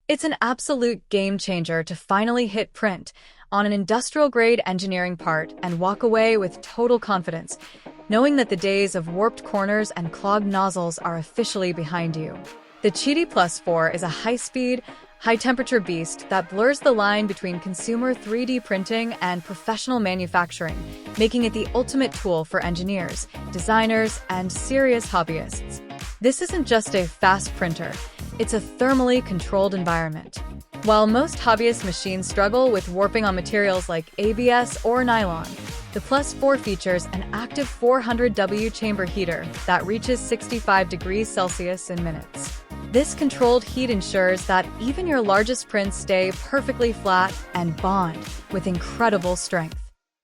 It's an absolute game changer to finally hit print on an industrial-grade engineering part and walk away with total confidence, knowing that the days of warped corners and clogged nozzles are officially behind you. The QIDI PLUS4 is a high-speed, high-temperature beast that blurs the line between consumer 3D printing and professional manufacturing, making it the ultimate tool for engineers, designers, and serious hobbyists. This isn't just a fast printer, it's a thermally controlled environment. While most hobbyist machines struggle with warping on materials like ABS or nylon, the PLUS4 features an active 400W chamber heater that reaches 65 degrees Celsius in minutes. This controlled heat ensures that even your largest prints stay perfectly flat and bond with incredible strength.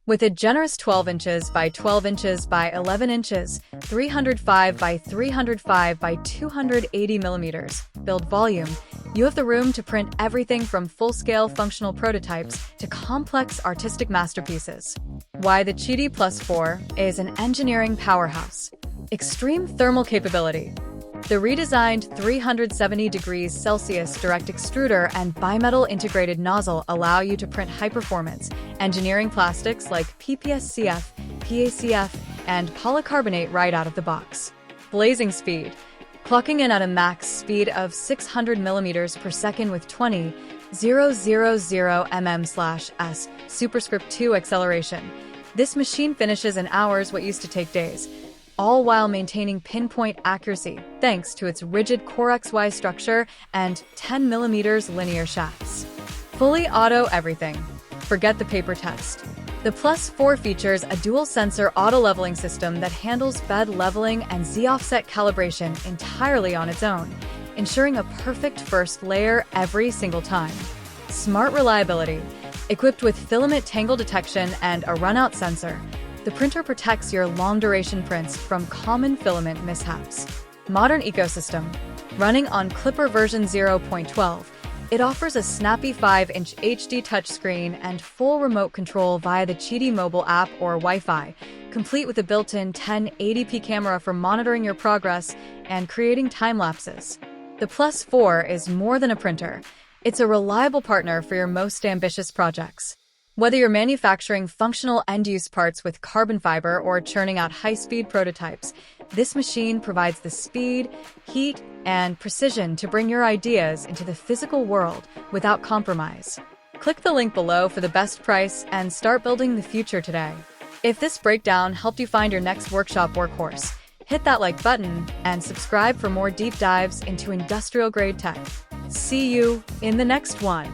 With a generous 12 inches by 12 inches by 11 inches, 305 by 305 by 280 millimeters build volume, you have the room to print everything from full-scale functional prototypes to complex artistic masterpieces. Why the QIDI PLUS4 is an engineering powerhouse. Extreme thermal capability. The redesigned 370 degrees Celsius direct extruder and bimetal integrated nozzle allow you to print high-performance engineering plastics like PPS-CF, PACF, and polycarbonate right out of the box. Blazing speed. Clocking in at a max speed of 600 millimeters per second with 20,000 mm/s superscript 2 acceleration. This machine finishes in hours what used to take days, all while maintaining pinpoint accuracy thanks to its rigid Core XY structure and 10 mm linear shafts. Fully auto everything. Forget the paper test. The PLUS4 features a dual-sensor auto-leveling system that handles bed leveling and Z-offset calibration entirely on its own, ensuring a perfect first layer every single time. Smart reliability. Equipped with filament tangle detection and a runout sensor, the printer protects your long-duration prints from common filament mishaps. Modern ecosystem. Running on Clipper version 0.12, it offers a snappy 5-inch HD touchscreen and full remote control via the QIDI mobile app or Wi-Fi, complete with a built-in 1080p camera for monitoring your progress and creating time-lapses. The PLUS4 is more than a printer. It's a reliable partner for your most ambitious projects. Whether you're manufacturing functional end-use parts with carbon fiber or churning out high-speed prototypes, this machine provides the speed, heat, and precision to bring your ideas into the physical world without compromise. Click the link below for the best price and start building the future today. If this breakdown helped you find your next workshop workhorse, hit that like button and subscribe for more deep dives into industrial-grade tech. See you in the next one.